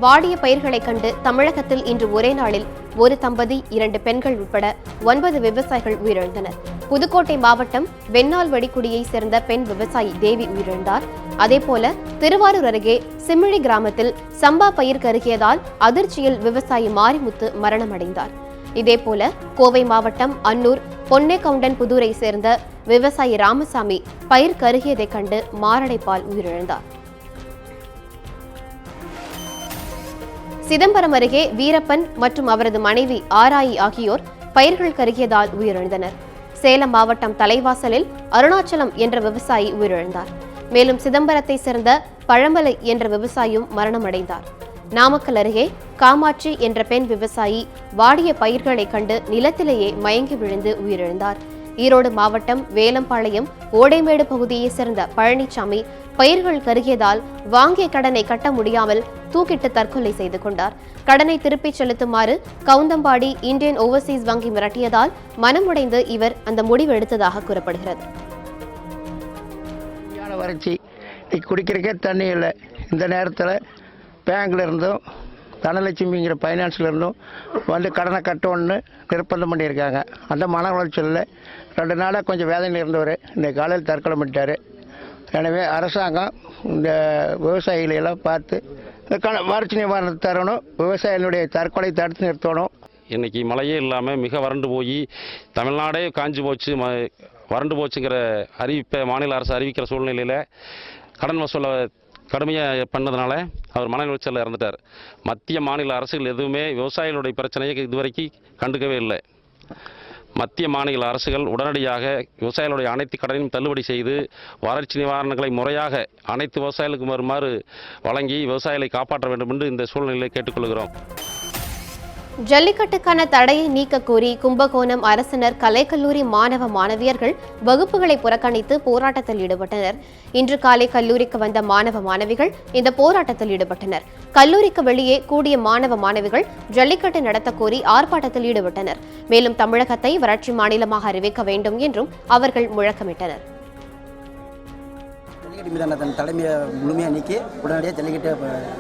வாடிய பயிர்களை கண்டு தமிழகத்தில் இன்று ஒரே நாளில் ஒரு தம்பதி 2 பெண்கள் உட்பட 9 விவசாயிகள் உயிரிழந்தனர். புதுக்கோட்டை மாவட்டம் வெண்ணால்வடிக்குடியை சேர்ந்த பெண் விவசாயி தேவி உயிரிழந்தார். அதேபோல திருவாரூர் அருகே சிமிழி கிராமத்தில் சம்பா பயிர் கருகியதால் அதிர்ச்சியில் விவசாயி மாரிமுத்து மரணமடைந்தார். இதேபோல கோவை மாவட்டம் அன்னூர் பொன்னேகவுண்டன் புதூரை சேர்ந்த விவசாயி ராமசாமி பயிர் கருகியதைக் கண்டு மாரடைப்பால் உயிரிழந்தார். சிதம்பரம் அருகே வீரப்பன் மற்றும் அவரது மனைவி ஆராயி ஆகியோர் பயிர்கள் கருகியதால் உயிரிழந்தனர். சேலம் மாவட்டம் தலைவாசலில் அருணாச்சலம் என்ற விவசாயி உயிரிழந்தார். மேலும் சிதம்பரத்தை சேர்ந்த பழமலை என்ற விவசாயியும் மரணமடைந்தார். நாமக்கல் அருகே காமாட்சி என்ற பெண் விவசாயி வாடிய பயிர்களை கண்டு நிலத்திலேயே மயங்கி விழுந்து உயிரிழந்தார். ஈரோடு மாவட்டம் வேலம்பாளையம் ஓடைமேடு பகுதியைச் சேர்ந்த பழனிசாமி பயிர்கள் கருகியதால் வாங்கிய கடனை கட்ட முடியாமல் தூக்கிட்டு தற்கொலை செய்து கொண்டார். கடனை திருப்பிச் செலுத்துமாறு கவுந்தம்பாடி இந்தியன் ஓவர்சீஸ் வங்கி மிரட்டியதால் மனமுடைந்து இவர் அந்த முடிவு எடுத்ததாக கூறப்படுகிறது. வறட்சி குடிக்கிறக்கே தண்ணி இல்லை. இந்த நேரத்தில் பேங்க்ல இருந்தும் தனலட்சுமிங்கிற ஃபைனான்ஸில் இருந்தும் வந்து கடனை கட்டணும்னு நிர்பந்தம் பண்ணியிருக்காங்க. அந்த மன உளைச்சலில் 2 நாளாக கொஞ்சம் வேதனையில் இருந்தவர் இந்த காலையில் தற்கொலை பண்ணிட்டார். எனவே அரசாங்கம் இந்த விவசாயிகளெல்லாம் பார்த்து வறட்சி நிவாரணத்தை தரணும், விவசாயிகளுடைய தற்கொலை தடுத்து நிறுத்தணும். இன்றைக்கி மழையே இல்லாமல் மிக வறண்டு போய் தமிழ்நாடே காஞ்சி போச்சு, வறண்டு போச்சுங்கிற அறிவிப்பை மாநில அரசு அறிவிக்கிற சூழ்நிலையில் கடன் வசூலை கடுமையாக பண்ணதுனால அவர் மன உளைச்சலில் இறந்துட்டார். மத்திய மாநில அரசுகள் எதுவுமே விவசாயிகளுடைய பிரச்சனையை இதுவரைக்கும் கண்டுக்கவே இல்லை. மத்திய மாநில அரசுகள் உடனடியாக விவசாயிகளுடைய அனைத்து கடனையும் தள்ளுபடி செய்து வறட்சி நிவாரணங்களை முறையாக அனைத்து விவசாயிகளுக்கும் வருமாறு வழங்கி விவசாயிகளை காப்பாற்ற வேண்டும் என்று இந்த சூழ்நிலையை கேட்டுக்கொள்கிறோம். ஜல்லிக்கட்டுக்கான தடையை நீக்க கோரி கும்பகோணம் அரசினர் கலைக்கல்லூரி மாணவ மாணவியர்கள் வகுப்புகளை புறக்கணித்து போராட்டத்தில் ஈடுபட்டனர். இன்று காலை கல்லூரிக்கு வந்த மாணவ மாணவிகள் இந்த போராட்டத்தில் ஈடுபட்டனர். கல்லூரிக்கு வெளியே கூடிய மாணவ மாணவிகள் ஜல்லிக்கட்டு நடத்த கோரி ஆர்ப்பாட்டத்தில் ஈடுபட்டனர். மேலும் தமிழகத்தை வறட்சி மாநிலமாக அறிவிக்க வேண்டும் என்றும் அவர்கள் முழக்கமிட்டனர். ஜல்லிக்கட்டு மீதான தன் தலைமையை முழுமையாக நீக்கி உடனடியாக ஜல்லிக்கட்டு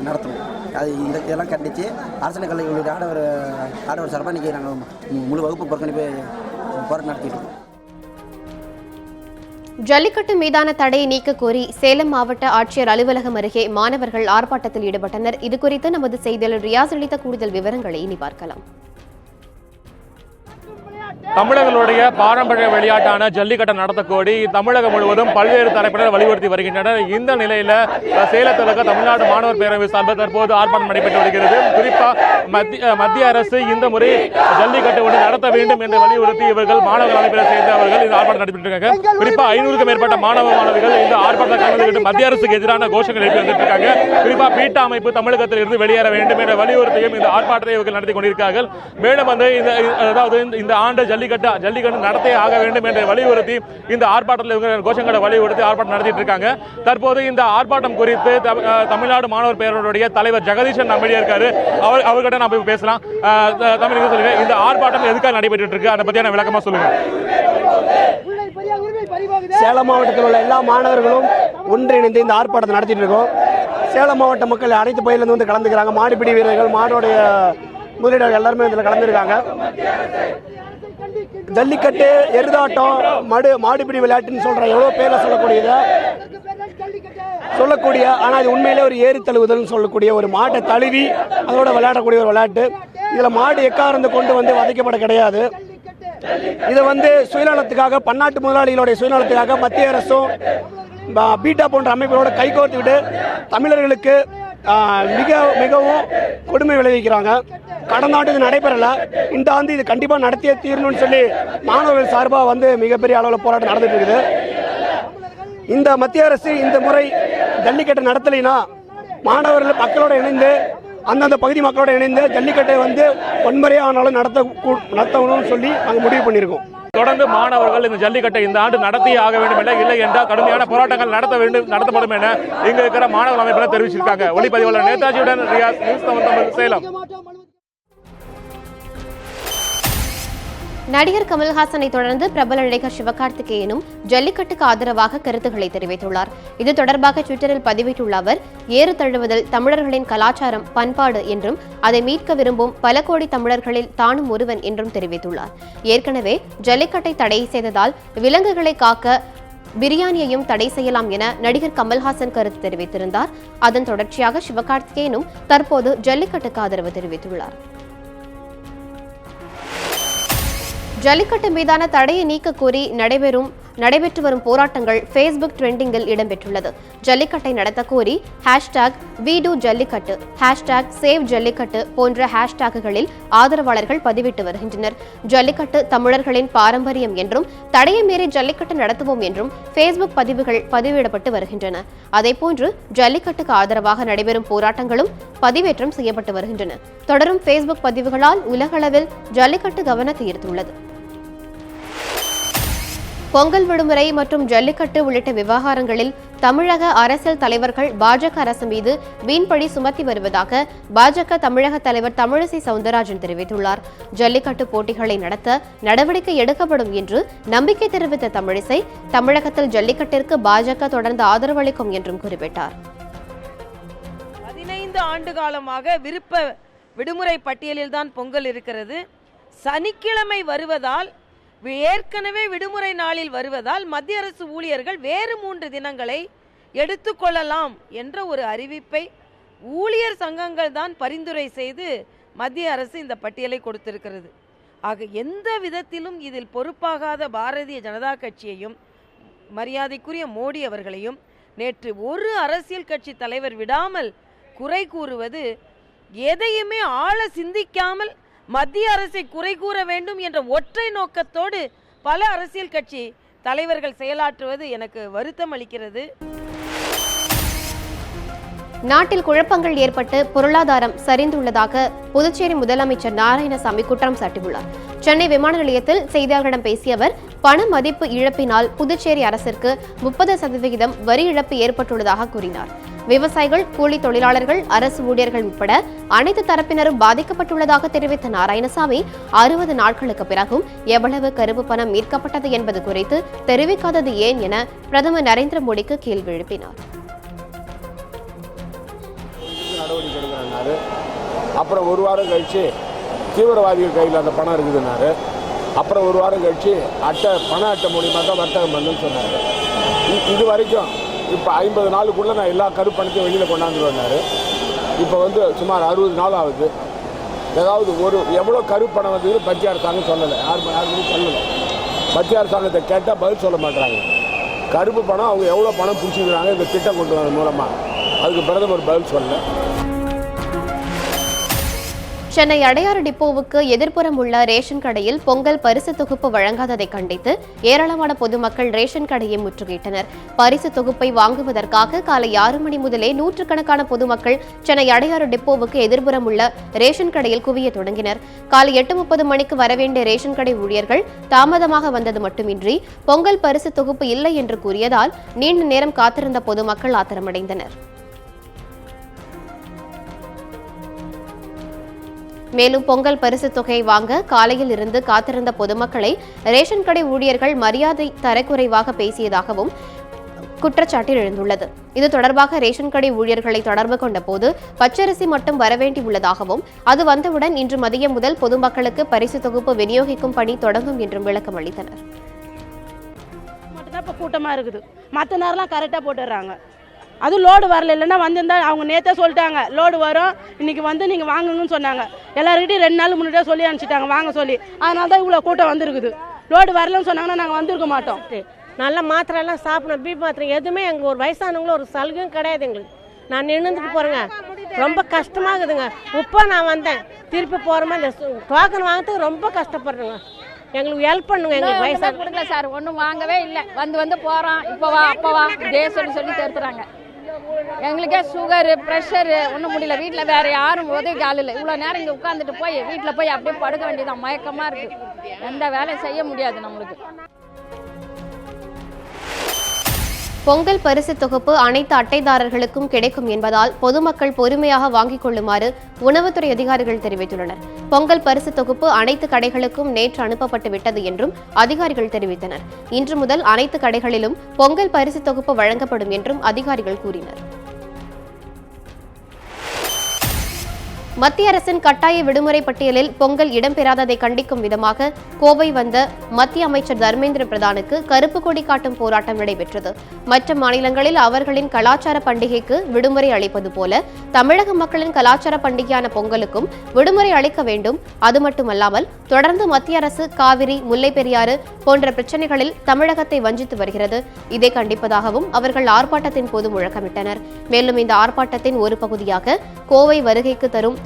நடத்தணும். அது இதெல்லாம் கண்டித்து அரசு கல்லூரி ஆடவர் சார்பாக இன்றைக்கி நாங்கள் முழு வகுப்பு புறக்கணிப்பு போராட்டம் நடத்திட்டு. ஜல்லிக்கட்டு மீதான தடையை நீக்க கோரி சேலம் மாவட்ட ஆட்சியர் அலுவலகம் அருகே மாணவர்கள் ஆர்ப்பாட்டத்தில் ஈடுபட்டனர். இதுகுறித்து நமது செய்தியாளர் ரியாஸ் அளித்த கூடுதல் விவரங்களை இனி பார்க்கலாம். தமிழர்களுடைய பாரம்பரிய விளையாட்டான ஜல்லிக்கட்டை நடத்த கோரி தமிழகம் முழுவதும் பல்வேறு தரப்பினர் வலியுறுத்தி வருகின்றனர். இந்த நிலையில சேலத்தில் இருக்க தமிழ்நாடு மாணவர் பேரவை சார்பில் தற்போது ஆர்ப்பாட்டம் நடைபெற்று வருகிறது. குறிப்பாக மத்திய அரசு இந்த முறை ஜல்லிக்கட்டு ஒன்று நடத்த வேண்டும் என்று வலியுறுத்தி இவர்கள் மாணவர் அமைப்பில் சேர்ந்தவர்கள் இந்த ஆர்ப்பாட்டம் நடைபெற்றிருக்காங்க. குறிப்பாக 500க்கும் மேற்பட்ட மாணவ மாணவிகள் இந்த ஆர்ப்பாட்டத்தில் கலந்துகிட்டு மத்திய அரசுக்கு எதிரான கோஷங்கள் எழுப்பி வந்துட்டு இருக்காங்க. குறிப்பாக பீட்டா அமைப்பு தமிழகத்தில் இருந்து வெளியேற வேண்டும் என்ற வலியுறுத்தியும் இந்த ஆர்ப்பாட்டத்தை இவர்கள் நடத்தி கொண்டிருக்கிறார்கள். மேலும் வந்து இந்த ஆண்டு ஜல்லிக்கட்டு நடத்தே ஆக வேண்டும் என்று வலியுறுத்தி இந்த ஆர்ப்பாட்டத்தில் கோஷங்களை வலியுறுத்தி ஆர்ப்பாட்டம் நடத்திட்டு இருக்காங்க. தற்போது இந்த ஆர்ப்பாட்டம் குறித்து தமிழ்நாடு மாணவர் பேரவையுடைய தலைவர் ஜெகதீஷன் நம்மிடையே இருக்காரு. அவர்கிட்ட நம்ம பேசலாம். தமிழக சொல்லுங்க, இந்த ஆர்ப்பாட்டம் எதுக்காக நடைபெற்று இருக்கு, அதை பத்தியான விளக்கமா சொல்லுங்க. சேலம் மாவட்டத்தில் உள்ள எல்லா மாணவர்களும் ஒன்றிணைந்து இந்த ஆர்ப்பாட்டத்தை நடத்திட்டு இருக்கோம். சேலம் மாவட்ட மக்கள் அனைத்து பகுதியிலிருந்து வந்து கலந்துக்கிறாங்க. மாடுபிடி வீரர்கள், மாடோடைய முதலீடர்கள் எல்லாருமே இதில் கலந்துருக்காங்க. ஜல்லிக்கட்டு, எருதாட்டம், மாடுபிடி விளையாட்டுன்னு சொல்ற எவ்வளோ பேரை சொல்லக்கூடிய ஆனால் இது உண்மையிலே ஒரு ஏறி தழுவுதல் சொல்லக்கூடிய ஒரு மாட்டை தழுவி அதோட விளையாடக்கூடிய ஒரு விளையாட்டு. இதில் மாடு எக்காரந்து கொண்டு வந்து வதைக்கப்பட கிடையாது. இதை வந்து சுயநலத்துக்காக, பன்னாட்டு முதலாளிகளுடைய சுயநலத்துக்காக மத்திய அரசும் பீட்டா போன்ற அமைப்புகளோட கைகோர்த்து விட்டு தமிழர்களுக்கு மிகவும் கொடுமை விளைவிக்கிறாங்க. கடந்த ஆண்டு இது நடைபெறல, இந்த ஆண்டு இது கண்டிப்பாக நடத்தியே தீரணும்னு சொல்லி மாணவர்கள் சார்பாக வந்து மிகப்பெரிய அளவில் போராட்டம் நடந்துட்டு இருக்குது. இந்த மத்திய அரசு இந்த முறை ஜல்லிக்கட்டை நடத்தலைன்னா மாணவர்கள் மக்களோட இணைந்து, அந்தந்த பகுதி மக்களோட இணைந்து ஜல்லிக்கட்டை வந்து வன்முறையாக ஆனாலும் நடத்தணும்னு சொல்லி நாங்கள் முடிவு பண்ணியிருக்கோம். தொடர்ந்து மாணவர்கள் இந்த ஜல்லிக்கட்டை இந்த ஆண்டு நடத்தியே ஆக வேண்டும் என, இல்லை என்றால் கடுமையான போராட்டங்கள் நடத்தப்படும் என இங்க இருக்கிற மாணவர் அமைப்பினர் தெரிவிச்சிருக்காங்க. ஒளிப்பதிவாளர் நேதாஜியுடன் ரியாஸ், நியூஸ் 9 சேலம். நடிகர் கமல்ஹாசனை தொடர்ந்து பிரபல நடிகர் சிவகார்த்திகேயனும் ஜல்லிக்கட்டுக்கு ஆதரவாக கருத்துக்களை தெரிவித்துள்ளார். இது தொடர்பாக ட்விட்டரில் பதிவிட்டுள்ள அவர், ஏறு தழுவுதல் தமிழர்களின் கலாச்சாரம், பண்பாடு என்றும் அதை மீட்க விரும்பும் பல கோடி தமிழர்களில் தானும் ஒருவன் என்றும் தெரிவித்துள்ளார். ஏற்கனவே ஜல்லிக்கட்டை தடை செய்ததால் விலங்குகளை காக்க பிரியாணியையும் தடை செய்யலாம் என நடிகர் கமல்ஹாசன் கருத்து தெரிவித்திருந்தார். அதன் தொடர்ச்சியாக சிவகார்த்திகேயனும் தற்போது ஜல்லிக்கட்டுக்கு ஆதரவு தெரிவித்துள்ளார். ஜல்லிக்கட்டு மீதான தடையை நீக்க கோரி நடைபெற்று வரும் போராட்டங்கள் ஃபேஸ்புக் ட்ரெண்டிங்கில் இடம்பெற்றுள்ளது. ஜல்லிக்கட்டை நடத்த கோரி #WeDoJallikattu, #SaveJallikattu போன்ற ஹேஷ்டாக்குகளில் ஆதரவாளர்கள் பதிவிட்டு வருகின்றனர். ஜல்லிக்கட்டு தமிழர்களின் பாரம்பரியம் என்றும் தடையை மீறி ஜல்லிக்கட்டு நடத்துவோம் என்றும் ஃபேஸ்புக் பதிவுகள் பதிவிடப்பட்டு வருகின்றன. அதேபோன்று ஜல்லிக்கட்டுக்கு ஆதரவாக நடைபெறும் போராட்டங்களும் பதிவேற்றம் செய்யப்பட்டு வருகின்றன. தொடரும் ஃபேஸ்புக் பதிவுகளால் உலகளவில் ஜல்லிக்கட்டு கவனத்தை ஈர்த்துள்ளது. பொங்கல் விடுமுறை மற்றும் ஜல்லிக்கட்டு உள்ளிட்ட விவகாரங்களில் தமிழக அரசியல் தலைவர்கள் பாஜக அரசு மீது வீண்பழி சுமத்தி வருவதாக பாஜக தமிழக தலைவர் தமிழிசை சவுந்தரராஜன் தெரிவித்துள்ளார். ஜல்லிக்கட்டு போட்டிகளை நடத்த நடவடிக்கை எடுக்கப்படும் என்று நம்பிக்கை தெரிவித்த தமிழிசை, தமிழகத்தில் ஜல்லிக்கட்டிற்கு பாஜக தொடர்ந்து ஆதரவளிக்கும் என்றும் குறிப்பிட்டார். 15 ஆண்டு காலமாக விருப்ப விடுமுறை பட்டியலில்தான் பொங்கல் இருக்கிறது. சனிக்கிழமை வருவதால், ஏற்கனவே விடுமுறை நாளில் வருவதால் மத்திய அரசு ஊழியர்கள் வேறு 3 தினங்களை எடுத்துக்கொள்ளலாம் என்ற ஒரு அறிவிப்பை ஊழியர் சங்கங்கள் தான் பரிந்துரை செய்து மத்திய அரசு இந்த பட்டியலை கொடுத்திருக்கிறது. ஆக எந்த விதத்திலும் இதில் பொறுப்பாகாத பாரதிய ஜனதா கட்சியையும் மரியாதைக்குரிய மோடி அவர்களையும் நேற்று ஒரு அரசியல் கட்சி தலைவர் விடாமல் குறை கூறுவது, எதையுமே ஆழ சிந்திக்காமல் மத்திய அரசை குறை கூற வேண்டும் என்ற ஒற்றை நோக்கத்தோடு பல அரசியல் கட்சி தலைவர்கள் செயலாற்றுவது எனக்கு வருத்தம் அளிக்கிறது. நாட்டில் குழப்பங்கள் ஏற்பட்டு பொருளாதாரம் சரிந்துள்ளதாக புதுச்சேரி முதலமைச்சர் நாராயணசாமி குற்றம் சாட்டியுள்ளார். சென்னை விமான நிலையத்தில் செய்தியாளர்களிடம் பேசிய அவர், பண மதிப்பு இழப்பினால் புதுச்சேரி அரசிற்கு 30% வரி இழப்பு ஏற்பட்டுள்ளதாக கூறினார். விவசாயிகள், கூலி தொழிலாளர்கள், அரசு ஊழியர்கள் உட்பட அனைத்து தரப்பினரும் பாதிக்கப்பட்டுள்ளதாக தெரிவித்த நாராயணசாமி, 60 நாட்களுக்கு பிறகும் எவ்வளவு கருப்பு பணம் மீட்கப்பட்டது என்பது குறித்து தெரிவிக்காதது ஏன் என பிரதமர் நரேந்திர மோடிக்கு கேள்வி எழுப்பினார். நடவடிக்கை எடுக்கிறாரு. அப்புறம் ஒரு வாரம் கழிச்சு தீவிரவாதிகள் கையில் அந்த பணம் இருக்குதுன்னாரு. அப்புறம் ஒரு வாரம் கழிச்சு பண அட்டை மூலியமாக தான் வர்த்தகம் பண்ணுன்னு சொன்னார். இது வரைக்கும் இப்போ 50 நாளுக்குள்ளே நான் எல்லா கருப்பணத்தையும் வெளியில் கொண்டாந்துருவேன்னாரு. இப்போ சுமார் 60 நாள் ஆகுது. ஏதாவது எவ்வளோ கருப்பணம் வந்தது மத்திய அரசாங்கம் சொல்லலை, யாருமே சொல்லலை. மத்திய அரசாங்கத்தை கேட்டால் பதில் சொல்ல மாட்டாங்க. கருப்பு பணம் அவங்க எவ்வளோ பணம் பிடிச்சிக்கிறாங்க இந்த திட்டம் கொண்டு வர மூலமாக, அதுக்கு பிரதமர் பதில் சொல்லலை. சென்னை அடையாறு டிப்போவுக்கு எதிர்ப்புறம் உள்ள ரேஷன் கடையில் பொங்கல் பரிசு தொகுப்பு வழங்காததை கண்டித்து ஏராளமான பொதுமக்கள் ரேஷன் கடையை முற்றுகையிட்டனர். பரிசு தொகுப்பை வாங்குவதற்காக காலை 6 மணி முதலே நூற்றுக்கணக்கான பொதுமக்கள் சென்னை அடையாறு டிப்போவுக்கு எதிர்ப்புறம் உள்ள ரேஷன் கடையில் குவிய தொடங்கினர். காலை 8:30 மணிக்கு வரவேண்டிய ரேஷன் கடை ஊழியர்கள் தாமதமாக வந்தது மட்டுமின்றி பொங்கல் பரிசு தொகுப்பு இல்லை என்று கூறியதால் நீண்ட நேரம் காத்திருந்த பொதுமக்கள் ஆத்திரமடைந்தனர். மேலும் பொங்கல் பரிசு தொகை வாங்க காலையில் இருந்து காத்திருந்த பொதுமக்களை ரேஷன் கடை ஊழியர்கள் மரியாதை தரக்குறைவாக பேசியதாகவும் குற்றச்சாட்டு எழுந்துள்ளது. இது தொடர்பாக ரேஷன் கடை ஊழியர்களை தொடர்பு கொண்ட போது பச்சரிசி மட்டும் வரவேண்டியுள்ளதாகவும், அது வந்தவுடன் இன்று மதியம் முதல் பொதுமக்களுக்கு பரிசு தொகுப்பு விநியோகிக்கும் பணி தொடங்கும் என்றும் விளக்கம் அளித்தனர். கூட்டமா இருக்குது, மற்ற நேரம்லாம் கரெக்டா போட்டுறாங்க. அது லோடு வரல, இல்லைன்னா வந்திருந்தா அவங்க நேற்றே சொல்லிட்டாங்க லோடு வரும் இன்னைக்கு நீங்கள் வாங்குங்கன்னு சொன்னாங்க. எல்லாருக்கிட்டையும் 2 நாள் முன்னாடியே சொல்லி அனுப்பிச்சிட்டாங்க வாங்க சொல்லி. அதனால தான் இவ்வளோ கூட்டம் வந்திருக்குது. லோடு வரலன்னு சொன்னாங்கன்னா நாங்கள் வந்திருக்க மாட்டோம். நல்ல மாத்திரை எல்லாம் சாப்பிடணும், பி மாத்திரை எதுவுமே எங்கள் ஒரு வயசானவங்களும் ஒரு சலுகையும் கிடையாது எங்களுக்கு. நான் நின்றுட்டு போகிறேங்க, ரொம்ப கஷ்டமாகுதுங்க. இப்போ நான் வந்தேன், திருப்பி போகிறோமா இந்த டோக்கன் வாங்கிறதுக்கு ரொம்ப கஷ்டப்படுறேங்க. எங்களுக்கு ஹெல்ப் பண்ணுங்க. எங்களுக்கு வயசாக கொடுக்கல சார், ஒன்றும் வாங்கவே இல்லை. வந்து போகிறோம், இப்போ வா அப்போ வா இதே சொல்லி தருத்துறாங்க. எங்களுக்கே சுகரு ப்ரெஷரு ஒன்றும் முடியல. வீட்டில் வேறு யாரும் உதவி ஆள் இல்லை. இவ்வளோ நேரம் இங்கே உட்காந்துட்டு போய் வீட்டில் போய் அப்படியே படுக்க வேண்டியதான். மயக்கமாக இருக்குது, எந்த வேலையும் செய்ய முடியாது நம்மளுக்கு. பொங்கல் பரிசு தொகுப்பு அனைத்து அட்டைதாரர்களுக்கும் கிடைக்கும் என்பதால் பொதுமக்கள் பொறுமையாக வாங்கிக் கொள்ளுமாறு உணவுத்துறை அதிகாரிகள் தெரிவித்துள்ளனர். பொங்கல் பரிசு தொகுப்பு அனைத்து கடைகளுக்கும் நேற்று அனுப்பப்பட்டு விட்டது என்றும் அதிகாரிகள் தெரிவித்தனர். இன்று முதல் அனைத்து கடைகளிலும் பொங்கல் பரிசு தொகுப்பு வழங்கப்படும் என்றும் அதிகாரிகள் கூறினர். மத்திய அரசின் கட்டாய விடுமுறை பட்டியலில் பொங்கல் இடம்பெறாததை கண்டிக்கும் விதமாக கோவை வந்த மத்திய அமைச்சர் தர்மேந்திர பிரதானுக்கு கருப்பு கொடி காட்டும் போராட்டம் நடைபெற்றது. மற்ற மாநிலங்களில் அவர்களின் கலாச்சார பண்டிகைக்கு விடுமுறை அளிப்பது போல தமிழக மக்களின் கலாச்சார பண்டிகையான பொங்கலுக்கும் விடுமுறை அளிக்க வேண்டும். அது மட்டுமல்லாமல் தொடர்ந்து மத்திய அரசு காவிரி, முல்லை பெரியாறு போன்ற பிரச்சினைகளில் தமிழகத்தை வஞ்சித்து வருகிறது. இதை கண்டிப்பதாகவும் அவர்கள் ஆர்ப்பாட்டத்தின் போது முழக்கமிட்டனர். மேலும் இந்த ஆர்ப்பாட்டத்தின் ஒரு பகுதியாக கோவை வருகைக்கு தரும்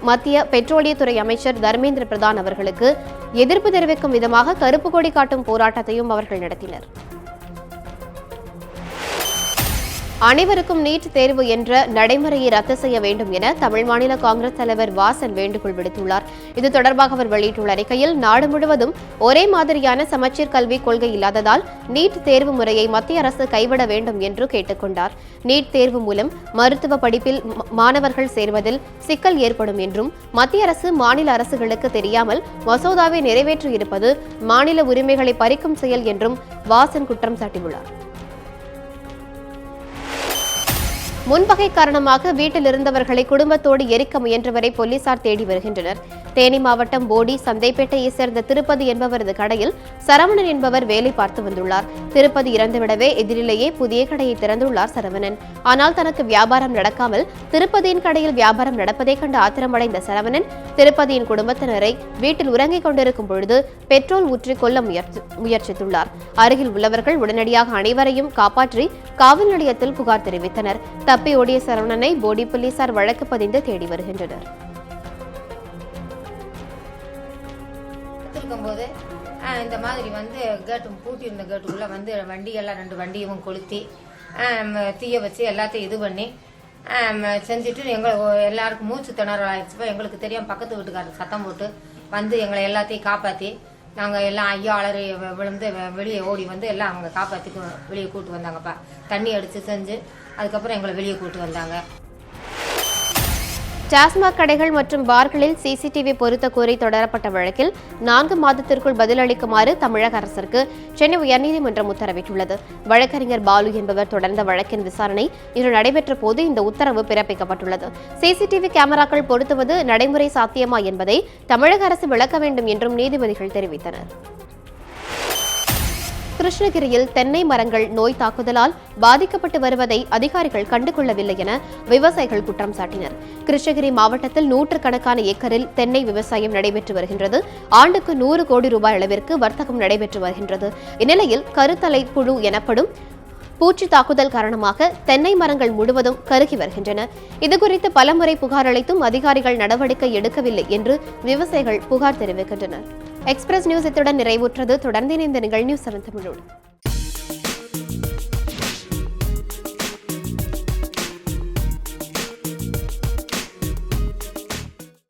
மத்திய பெட்ரோலியத்துறை அமைச்சர் தர்மேந்திர பிரதான் அவர்களுக்கு எதிர்ப்பு தெரிவிக்கும் விதமாக கருப்பு கொடி காட்டும் போராட்டத்தையும் அவர்கள் நடத்தினர். அனைவருக்கும் நீட் தேர்வு என்ற நடைமுறையை ரத்து செய்ய வேண்டும் என தமிழ் மாநில காங்கிரஸ் தலைவர் வாசன் வேண்டுகோள் விடுத்துள்ளார். இது தொடர்பாக அவர் வெளியிட்டுள்ள அறிக்கையில், நாடு முழுவதும் ஒரே மாதிரியான சமச்சீர் கல்விக் கொள்கை இல்லாததால் நீட் தேர்வு முறையை மத்திய அரசு கைவிட வேண்டும் என்று கேட்டுக் கொண்டார். நீட் தேர்வு மூலம் மருத்துவ படிப்பில் மாணவர்கள் சேர்வதில் சிக்கல் ஏற்படும் என்றும் மத்திய அரசு மாநில அரசுகளுக்கு தெரியாமல் மசோதாவை நிறைவேற்றியிருப்பது மாநில உரிமைகளை பறிக்கும் செயல் என்றும் வாசன் குற்றம் சாட்டியுள்ளார். முன்பகை காரணமாக வீட்டில் இருந்தவர்களை குடும்பத்தோடு எரிக்க முயன்றவரை போலீசார் தேடி வருகின்றனர். தேனி மாவட்டம் போடி சந்தைப்பேட்டையை சேர்ந்த திருப்பதி என்பவரது கடையில் சரவணன் என்பவர் வேலை பார்த்து வந்துள்ளார். திருப்பதி இறந்துவிடவே எதிரிலேயே புதிய கடையை திறந்துள்ளார் சரவணன். ஆனால் தனக்கு வியாபாரம் நடக்காமல் திருப்பதியின் கடையில் வியாபாரம் நடப்பதை கண்டு ஆத்திரமடைந்த சரவணன் திருப்பதியின் குடும்பத்தினரை வீட்டில் உறங்கிக் கொண்டிருக்கும் பொழுது பெட்ரோல் ஊற்றி கொல்ல முயற்சித்துள்ளார். அருகில் உள்ளவர்கள் உடனடியாக அனைவரையும் காப்பாற்றி காவல் நிலையத்தில் புகார் தெரிவித்தனர். தப்பி ஓடிய சரவணனை போடி போலீசார் வழக்கு பதிந்து தேடி வருகின்றனர். போது இந்த மாதிரி வந்து கேட்டு பூட்டி இருந்த கேட்டுக்குள்ள வந்து வண்டியெல்லாம் 2 வண்டியும் கொளுத்தி தீய வச்சு எல்லாத்தையும் இது பண்ணி செஞ்சுட்டு எல்லாருக்கும் மூச்சு திணறல் ஆயிடுச்சுப்போ எங்களுக்கு தெரியாம பக்கத்து வீட்டுக்காரர் சத்தம் போட்டு வந்து எங்களை எல்லாத்தையும் காப்பாற்றி நாங்கள் எல்லாம் ஐயா அலறி விழுந்து வெளியே ஓடி வந்து எல்லாம் அவங்க காப்பாற்றி வெளியே கூட்டு வந்தாங்கப்பா. தண்ணி அடித்து செஞ்சு அதுக்கப்புறம் எங்களை வெளியே கூட்டு வந்தாங்க. டாஸ்மாக் கடைகள் மற்றும் பார்களில் சிசிடிவி பொருத்த கோரி தொடரப்பட்ட வழக்கில் 4 மாதத்திற்குள் பதிலளிக்குமாறு தமிழக அரசிற்கு சென்னை உயர்நீதிமன்றம் உத்தரவிட்டுள்ளது. வழக்கறிஞர் பாலு என்பவர் தொடர்ந்த வழக்கின் விசாரணை இன்று நடைபெற்ற போது இந்த உத்தரவு பிறப்பிக்கப்பட்டுள்ளது. சிசிடிவி கேமராக்கள் பொருத்துவது நடைமுறை சாத்தியமா என்பதை தமிழக அரசு விளக்க வேண்டும் என்றும் நீதிபதிகள் தெரிவித்தனர். கிருஷ்ணகிரியில் தென்னை மரங்கள் நோய் தாக்குதலால் பாதிக்கப்பட்டு வருவதை அதிகாரிகள் கண்டுகொள்ளவில்லை என விவசாயிகள் குற்றம் சாட்டினர். கிருஷ்ணகிரி மாவட்டத்தில் 100கணக்கான ஏக்கரில் தென்னை விவசாயம் நடைபெற்று வருகின்றது. ஆண்டுக்கு 100 கோடி ரூபாய் அளவிற்கு வர்த்தகம் நடைபெற்று வருகின்றது. இந்நிலையில் கருத்தலை புழு எனப்படும் பூச்சி தாக்குதல் காரணமாக தென்னை மரங்கள் முழுவதும் கருகி வருகின்றன. இதுகுறித்து பலமுறை புகார் அளித்தும் அதிகாரிகள் நடவடிக்கை எடுக்கவில்லை என்று விவசாயிகள் புகார் தெரிவிக்கின்றனர். எக்ஸ்பிரஸ் நியூஸ் இத்துடன் நிறைவுற்றது. தொடர்ந்து இணைந்த நிகழ் நியூஸ் 7 தமிழோடு.